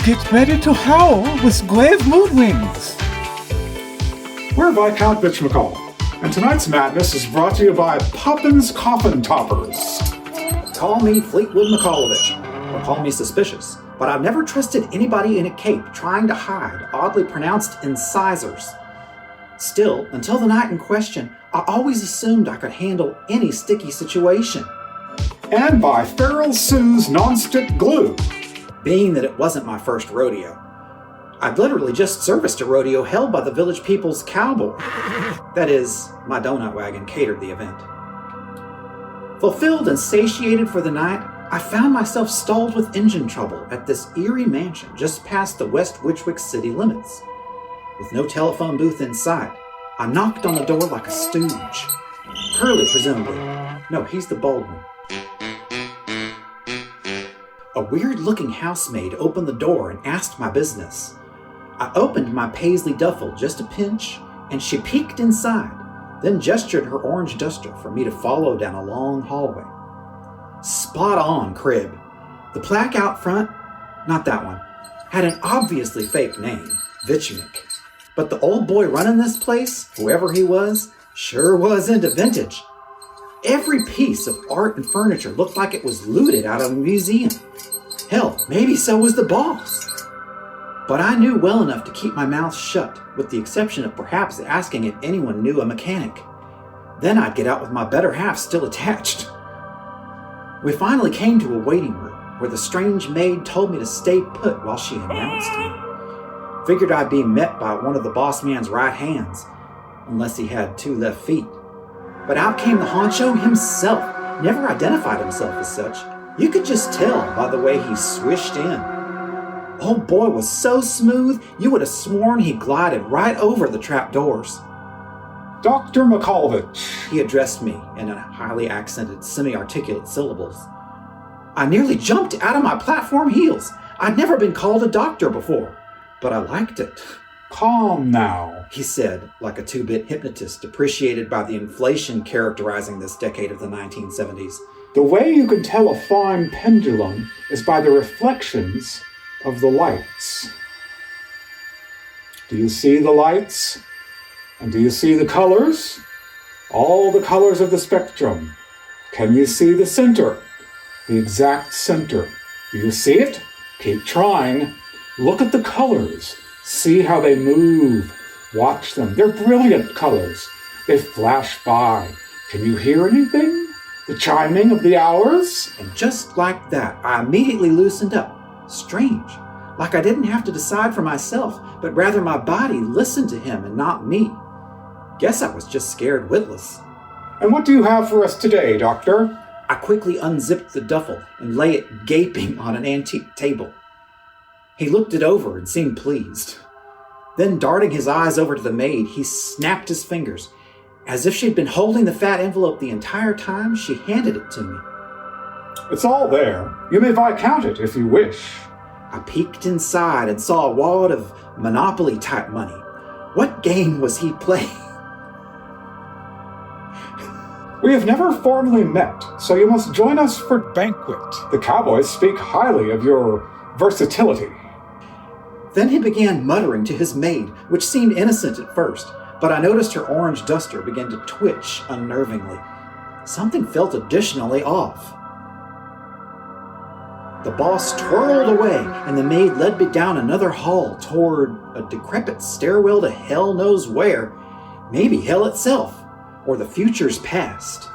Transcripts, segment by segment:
Get ready to howl with grave mood wings. We're Viscount McCall, and tonight's madness is brought to you by Poppin's Coffin Toppers. Call me Fleetwood McCallovich, or call me suspicious, but I've never trusted anybody in a cape trying to hide oddly pronounced incisors. Still, until the night in question, I always assumed I could handle any sticky situation. And by Feral Sue's Non-Stick Glue. Being that it wasn't my first rodeo, I'd literally just serviced a rodeo held by the village people's cowboy. That is, my donut wagon catered the event. Fulfilled and satiated for the night, I found myself stalled with engine trouble at this eerie mansion just past the West Witchwick city limits. With no telephone booth in sight, I knocked on the door like a stooge. Curly, presumably. No, he's the bald one. A weird-looking housemaid opened the door and asked my business. I opened my paisley duffel just a pinch, and she peeked inside, then gestured her orange duster for me to follow down a long hallway. Spot on crib. The plaque out front, not that one, had an obviously fake name, Vichmik. But the old boy running this place, whoever he was, sure was into vintage. Every piece of art and furniture looked like it was looted out of a museum. Hell, maybe so was the boss. But I knew well enough to keep my mouth shut, with the exception of perhaps asking if anyone knew a mechanic. Then I'd get out with my better half still attached. We finally came to a waiting room, where the strange maid told me to stay put while she announced me. Figured I'd be met by one of the boss man's right hands, unless he had 2 left feet. But out came the honcho himself, never identified himself as such. You could just tell by the way he swished in. Old boy was so smooth, you would have sworn he glided right over the trapdoors. Dr. McCallovich, He addressed me in a highly accented, semi-articulate syllables. I nearly jumped out of my platform heels. I'd never been called a doctor before, but I liked it. calm now. He said, like a 2-bit hypnotist appreciated by the inflation characterizing this decade of the 1970s. The way you can tell a fine pendulum is by the reflections of the lights. Do you see the lights? And do you see the colors? All the colors of the spectrum. Can you see the center? The exact center. Do you see it? Keep trying. Look at the colors. See how they move. Watch them. They're brilliant colors. They flash by. Can you hear anything? The chiming of the hours? And just like that, I immediately loosened up. Strange. Like I didn't have to decide for myself, but rather my body listened to him and not me. Guess I was just scared witless. And what do you have for us today, Doctor? I quickly unzipped the duffel and lay it gaping on an antique table. He looked it over and seemed pleased. Then, darting his eyes over to the maid, he snapped his fingers. As if she'd been holding the fat envelope the entire time, she handed it to me. It's all there. You may viscount it if you wish. I peeked inside and saw a wad of Monopoly-type money. What game was he playing? We have never formally met, so you must join us for Banquet. The cowboys speak highly of your versatility. Then he began muttering to his maid, which seemed innocent at first, but I noticed her orange duster began to twitch unnervingly. Something felt additionally off. The boss twirled away, and the maid led me down another hall toward a decrepit stairwell to hell knows where. Maybe hell itself, or the future's past.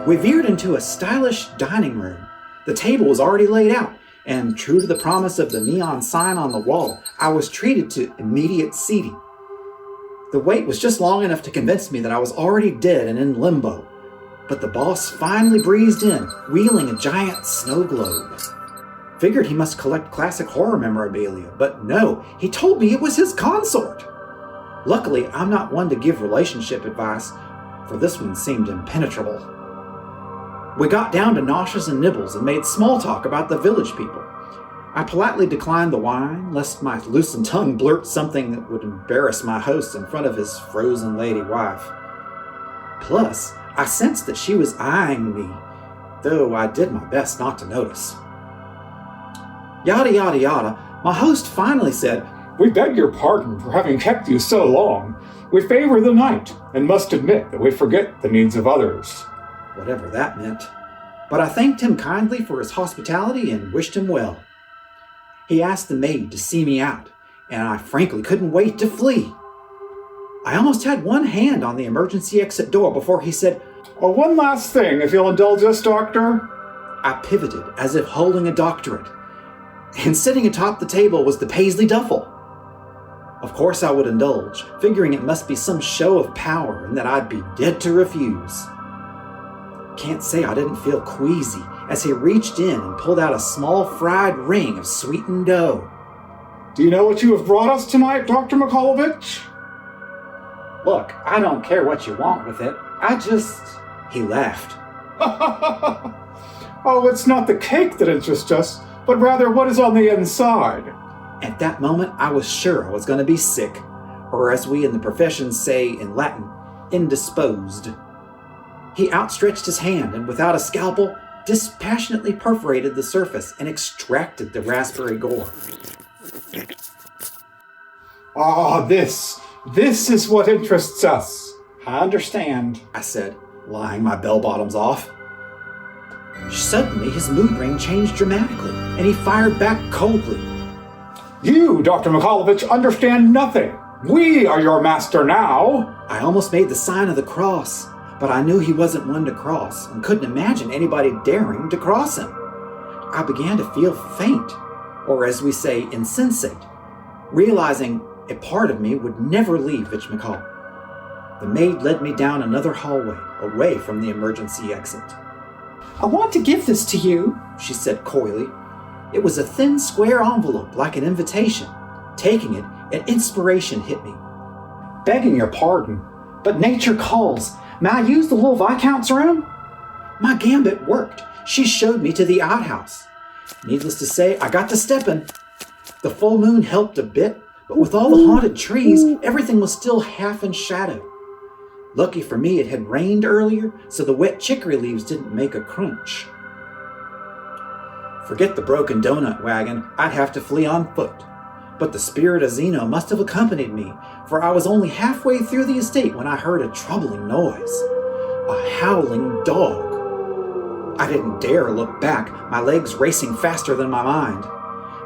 We veered into a stylish dining room. The table was already laid out, and true to the promise of the neon sign on the wall, I was treated to immediate seating. The wait was just long enough to convince me that I was already dead and in limbo. But the boss finally breezed in, wheeling a giant snow globe. Figured he must collect classic horror memorabilia, but no, he told me it was his consort. Luckily, I'm not one to give relationship advice, for this one seemed impenetrable. We got down to noshes and nibbles and made small talk about the village people. I politely declined the wine, lest my loosened tongue blurt something that would embarrass my host in front of his frozen lady wife. Plus, I sensed that she was eyeing me, though I did my best not to notice. Yada yada yada, My host finally said, "We beg your pardon for having kept you so long. We favor the night and must admit that we forget the needs of others." Whatever that meant. But I thanked him kindly for his hospitality and wished him well. He asked the maid to see me out, and I frankly couldn't wait to flee. I almost had one hand on the emergency exit door before he said, "Oh, one last thing, if you'll indulge us, Doctor." I pivoted as if holding a doctorate, and sitting atop the table was the paisley duffel. Of course I would indulge, figuring it must be some show of power and that I'd be dead to refuse. Can't say I didn't feel queasy as he reached in and pulled out a small fried ring of sweetened dough. "Do you know what you have brought us tonight, Dr. Mikhailovich?" Look, I don't care what you want with it. He laughed. "Oh, it's not the cake that interests us, but rather what is on the inside." At that moment, I was sure I was going to be sick, or as we in the profession say in Latin, indisposed. He outstretched his hand and without a scalpel, dispassionately perforated the surface and extracted the raspberry gore. "Ah, this is what interests us." "I understand," I said, lying my bell-bottoms off. Suddenly, his mood ring changed dramatically, and he fired back coldly. "You, Dr. Mikhailovich, understand nothing. We are your master now." I almost made the sign of the cross, but I knew he wasn't one to cross and couldn't imagine anybody daring to cross him. I began to feel faint, or as we say, insensate, realizing a part of me would never leave Vichmakal. The maid led me down another hallway, away from the emergency exit. "I want to give this to you," she said coyly. It was a thin square envelope like an invitation. Taking it, an inspiration hit me. "Begging your pardon, but nature calls. May I use the little Viscount's room?" My gambit worked. She showed me to the outhouse. Needless to say, I got to stepping. The full moon helped a bit, but with all the haunted trees, everything was still half in shadow. Lucky for me, it had rained earlier, so the wet chicory leaves didn't make a crunch. Forget the broken donut wagon, I'd have to flee on foot. But the spirit of Zeno must have accompanied me, for I was only halfway through the estate when I heard a troubling noise. A howling dog. I didn't dare look back, my legs racing faster than my mind.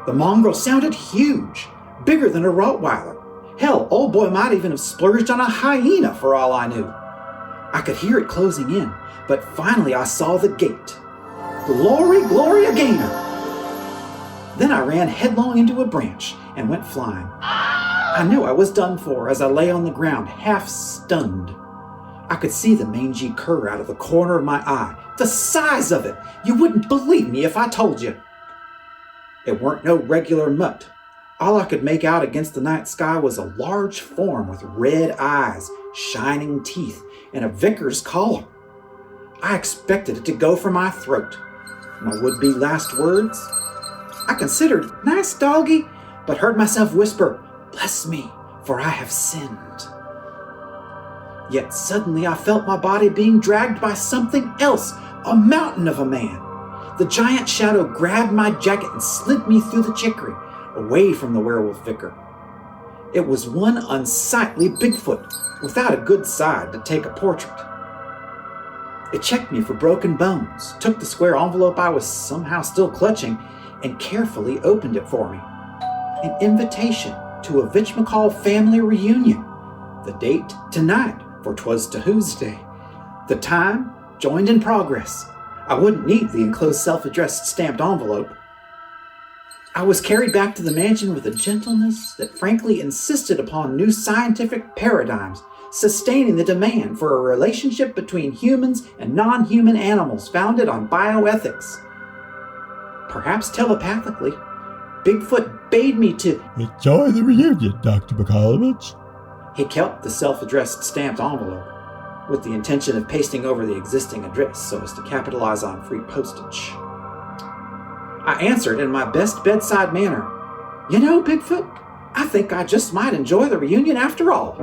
The mongrel sounded huge, bigger than a Rottweiler. Hell, old boy might even have splurged on a hyena for all I knew. I could hear it closing in, but finally I saw the gate. Glory, Gloria Gaynor! Then I ran headlong into a branch and went flying. I knew I was done for as I lay on the ground, half stunned. I could see the mangy cur out of the corner of my eye. The size of it! You wouldn't believe me if I told you. It weren't no regular mutt. All I could make out against the night sky was a large form with red eyes, shining teeth, and a vicar's collar. I expected it to go for my throat. My would-be last words? I considered, nice doggy, but heard myself whisper, bless me, for I have sinned. Yet suddenly I felt my body being dragged by something else, a mountain of a man. The giant shadow grabbed my jacket and slid me through the chicory, away from the werewolf vicar. It was one unsightly Bigfoot, without a good side to take a portrait. It checked me for broken bones, took the square envelope I was somehow still clutching, and carefully opened it for me. An invitation to a Vichmakal family reunion. The date, tonight, for 'twas Tuesday. The time, joined in progress. I wouldn't need the enclosed self-addressed stamped envelope. I was carried back to the mansion with a gentleness that frankly insisted upon new scientific paradigms, sustaining the demand for a relationship between humans and non-human animals founded on bioethics. Perhaps telepathically, Bigfoot bade me to enjoy the reunion, Dr. Mikhailovich. He kept the self-addressed stamped envelope, with the intention of pasting over the existing address so as to capitalize on free postage. I answered in my best bedside manner, you know, Bigfoot, I think I just might enjoy the reunion after all.